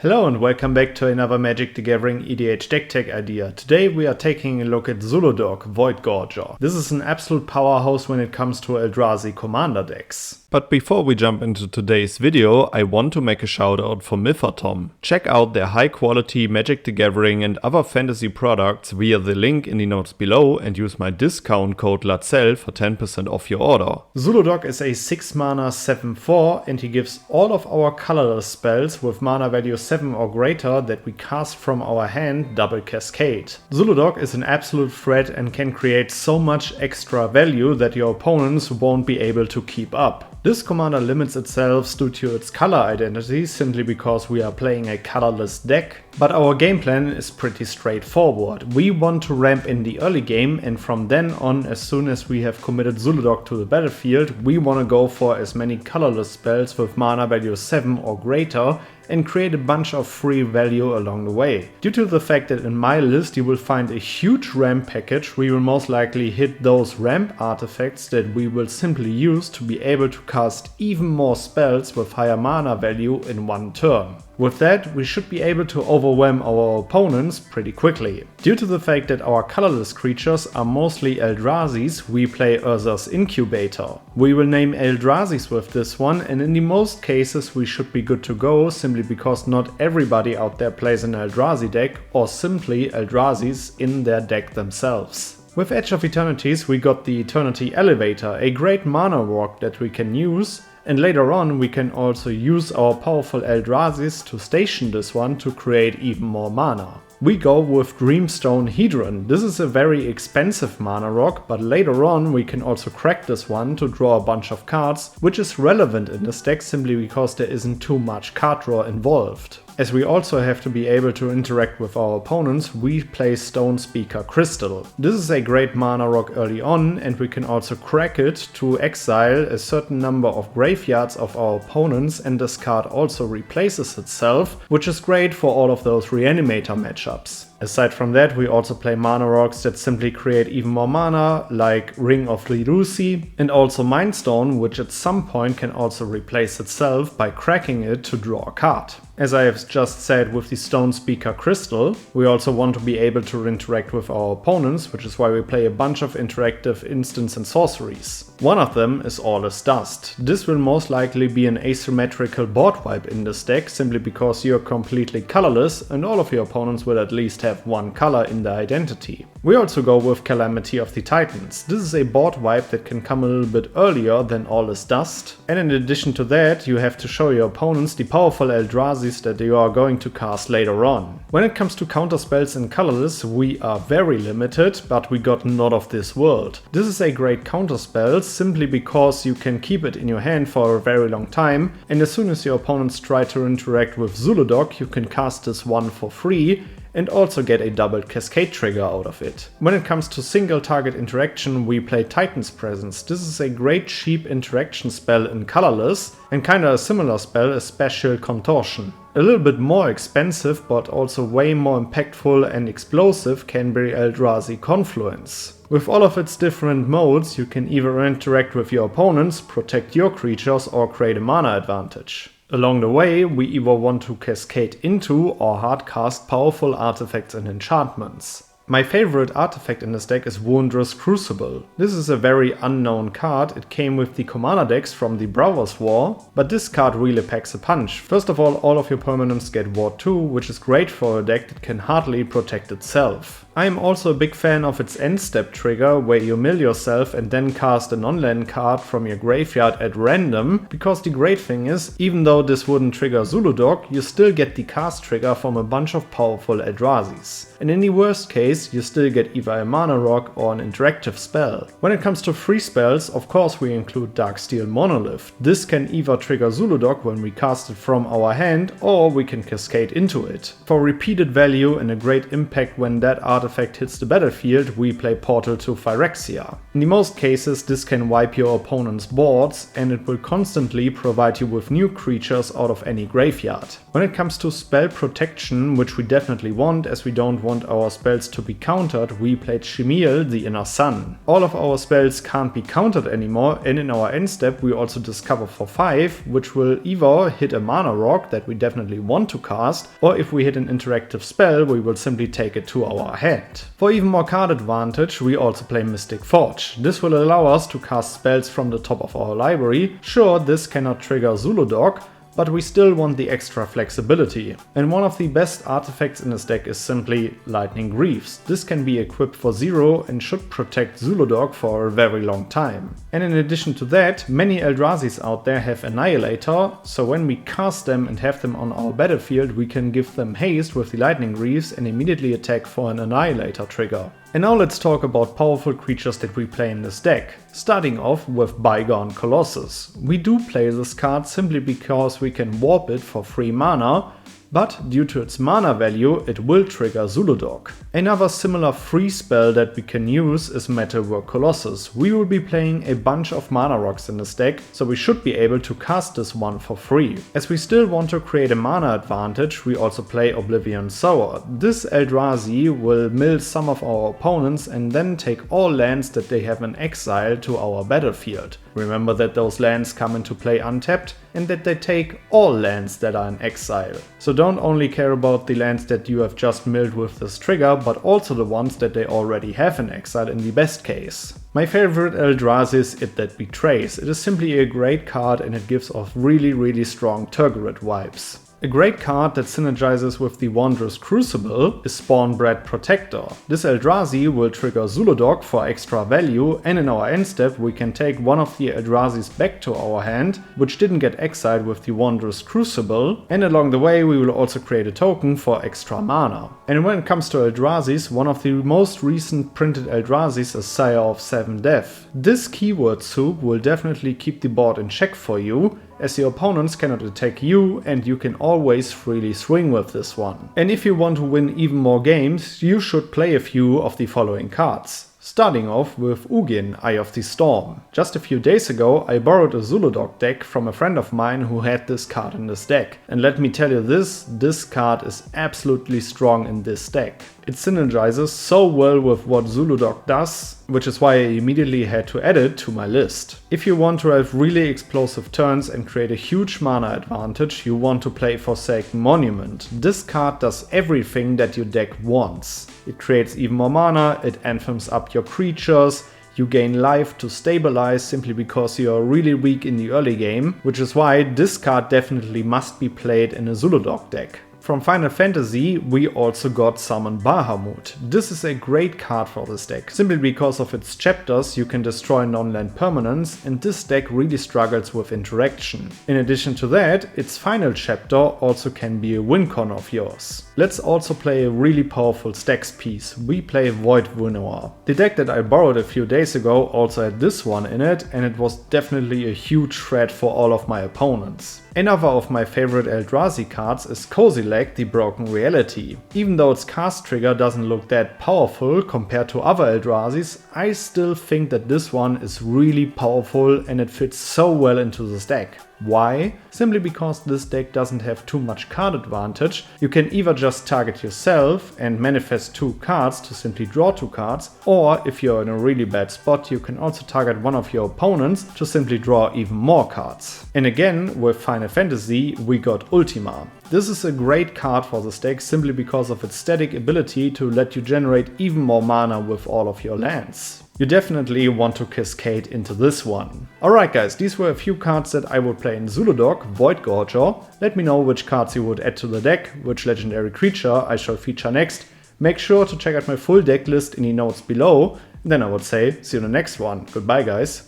Hello and welcome back to another Magic the Gathering EDH deck tech idea. Today we are taking a look at Zhulodok, Void Gorger. This is an absolute powerhouse when it comes to Eldrazi commander decks. But before we jump into today's video, I want to make a shout out for Mythatom. Check out their high quality Magic the Gathering and other fantasy products via the link in the notes below and use my discount code LATSEL for 10% off your order. Zhulodok is a 6 mana 7/4 and he gives all of our colorless spells with mana value 7 or greater that we cast from our hand double cascade. Zhulodok is an absolute threat and can create so much extra value that your opponents won't be able to keep up. This commander limits itself due to its color identity simply because we are playing a colorless deck, but our game plan is pretty straightforward. We want to ramp in the early game and from then on, as soon as we have committed Zhulodok to the battlefield, we want to go for as many colorless spells with mana value 7 or greater and create a bunch of free value along the way. Due to the fact that in my list you will find a huge ramp package, we will most likely hit those ramp artifacts that we will simply use to be able to cast even more spells with higher mana value in one turn. With that, we should be able to overwhelm our opponents pretty quickly. Due to the fact that our colorless creatures are mostly Eldrazi's, we play Urza's Incubator. We will name Eldrazi's with this one, and in the most cases we should be good to go simply because not everybody out there plays an Eldrazi deck or simply Eldrazi's in their deck themselves. With Edge of Eternities we got the Eternity Elevator, a great mana rock that we can use, and later on we can also use our powerful Eldrazi's to station this one to create even more mana. We go with Dreamstone Hedron. This is a very expensive mana rock, but later on we can also crack this one to draw a bunch of cards, which is relevant in this deck simply because there isn't too much card draw involved. As we also have to be able to interact with our opponents, we play Stone Speaker Crystal. This is a great mana rock early on and we can also crack it to exile a certain number of graveyards of our opponents, and this card also replaces itself, which is great for all of those Reanimator matchups. Aside from that, we also play mana rocks that simply create even more mana, like Ring of Lirusi, and also Mindstone, which at some point can also replace itself by cracking it to draw a card. As I have just said with the Stone Speaker Crystal, we also want to be able to interact with our opponents, which is why we play a bunch of interactive instants and sorceries. One of them is All is Dust. This will most likely be an asymmetrical board wipe in this deck, simply because you're completely colorless and all of your opponents will at least have one color in their identity. We also go with Calamity of the Titans. This is a board wipe that can come a little bit earlier than All is Dust, and in addition to that you have to show your opponents the powerful Eldrazi's that you are going to cast later on. When it comes to counter spells in colorless, we are very limited, but we got Not of This World. This is a great counter spell simply because you can keep it in your hand for a very long time, and as soon as your opponents try to interact with Zhulodok, you can cast this one for free and also get a double cascade trigger out of it. When it comes to single target interaction, we play Titan's Presence. This is a great cheap interaction spell in colorless, and kinda a similar spell is Spatial Contortion. A little bit more expensive but also way more impactful and explosive can be Eldrazi Confluence. With all of its different modes, you can either interact with your opponents, protect your creatures, or create a mana advantage. Along the way, we either want to cascade into or hardcast powerful artifacts and enchantments. My favorite artifact in this deck is Wondrous Crucible. This is a very unknown card. It came with the commander decks from the Brothers War, but this card really packs a punch. First of all of your permanents get Ward 2, which is great for a deck that can hardly protect itself. I am also a big fan of its end step trigger, where you mill yourself and then cast a non-land card from your graveyard at random, because the great thing is, even though this wouldn't trigger Zhulodok, you still get the cast trigger from a bunch of powerful Eldrazi's. And in the worst case, you still get either a mana rock or an interactive spell. When it comes to free spells, of course we include Darksteel Monolith. This can either trigger Zhulodok when we cast it from our hand, or we can cascade into it. For repeated value and a great impact when that artifact artifact hits the battlefield, we play Portal to Phyrexia. In the most cases, this can wipe your opponent's boards, and it will constantly provide you with new creatures out of any graveyard. When it comes to spell protection, which we definitely want as we don't want our spells to be countered, we played Shemiel, the Inner Sun. All of our spells can't be countered anymore, and in our end step we also discover for 5, which will either hit a mana rock that we definitely want to cast, or if we hit an interactive spell, we will simply take it to our hand. For even more card advantage, we also play Mystic Forge. This will allow us to cast spells from the top of our library. Sure, this cannot trigger Zhulodok, but we still want the extra flexibility. And one of the best artifacts in this deck is simply Lightning Greaves. This can be equipped for 0 and should protect Zhulodok for a very long time. And in addition to that, many Eldrazi's out there have Annihilator, so when we cast them and have them on our battlefield, we can give them haste with the Lightning Greaves and immediately attack for an Annihilator trigger. And now let's talk about powerful creatures that we play in this deck. Starting off with Bygone Colossus. We do play this card simply because we can warp it for free mana, but due to its mana value, it will trigger Zhulodok. Another similar free spell that we can use is Metalwork Colossus. We will be playing a bunch of mana rocks in this deck, so we should be able to cast this one for free. As we still want to create a mana advantage, we also play Oblivion Sower. This Eldrazi will mill some of our opponents and then take all lands that they have in exile to our battlefield. Remember that those lands come into play untapped and that they take all lands that are in exile. So don't only care about the lands that you have just milled with this trigger, but also the ones that they already have in exile in the best case. My favorite Eldrazi is It That Betrays. It is simply a great card and it gives off really strong Tergrid vibes. A great card that synergizes with the Wondrous Crucible is Spawnbred Protector. This Eldrazi will trigger Zhulodok for extra value, and in our end step we can take one of the Eldrazi's back to our hand, which didn't get exiled with the Wondrous Crucible, and along the way we will also create a token for extra mana. And when it comes to Eldrazi's, one of the most recent printed Eldrazi's is Sire of Seven Death. This keyword soup will definitely keep the board in check for you, as your opponents cannot attack you and you can always freely swing with this one. And if you want to win even more games, you should play a few of the following cards. Starting off with Ugin, Eye of the Storm. Just a few days ago I borrowed a Zhulodok deck from a friend of mine who had this card in this deck. And let me tell you this card is absolutely strong in this deck. It synergizes so well with what Zhulodok does, which is why I immediately had to add it to my list. If you want to have really explosive turns and create a huge mana advantage, you want to play Forsaken Monument. This card does everything that your deck wants. It creates even more mana, it anthems up your creatures, you gain life to stabilize simply because you are really weak in the early game, which is why this card definitely must be played in a Zhulodok deck. From Final Fantasy we also got Summon Bahamut. This is a great card for this deck. Simply because of its chapters you can destroy non-land permanents, and this deck really struggles with interaction. In addition to that, its final chapter also can be a win con of yours. Let's also play a really powerful stacks piece. We play Void Winnower. The deck that I borrowed a few days ago also had this one in it, and it was definitely a huge threat for all of my opponents. Another of my favorite Eldrazi cards is Kozilek, the Broken Reality. Even though its cast trigger doesn't look that powerful compared to other Eldrazi's, I still think that this one is really powerful and it fits so well into this deck. Why? Simply because this deck doesn't have too much card advantage. You can either just target yourself and manifest 2 cards to simply draw 2 cards, or if you're in a really bad spot you can also target one of your opponents to simply draw even more cards. And again, with Final Fantasy we got Ultima. This is a great card for this deck simply because of its static ability to let you generate even more mana with all of your lands. You definitely want to cascade into this one. Alright guys, these were a few cards that I would play in Zhulodok, Void Gorger. Let me know which cards you would add to the deck, which legendary creature I shall feature next. Make sure to check out my full deck list in the notes below. And then I would say, see you in the next one. Goodbye guys.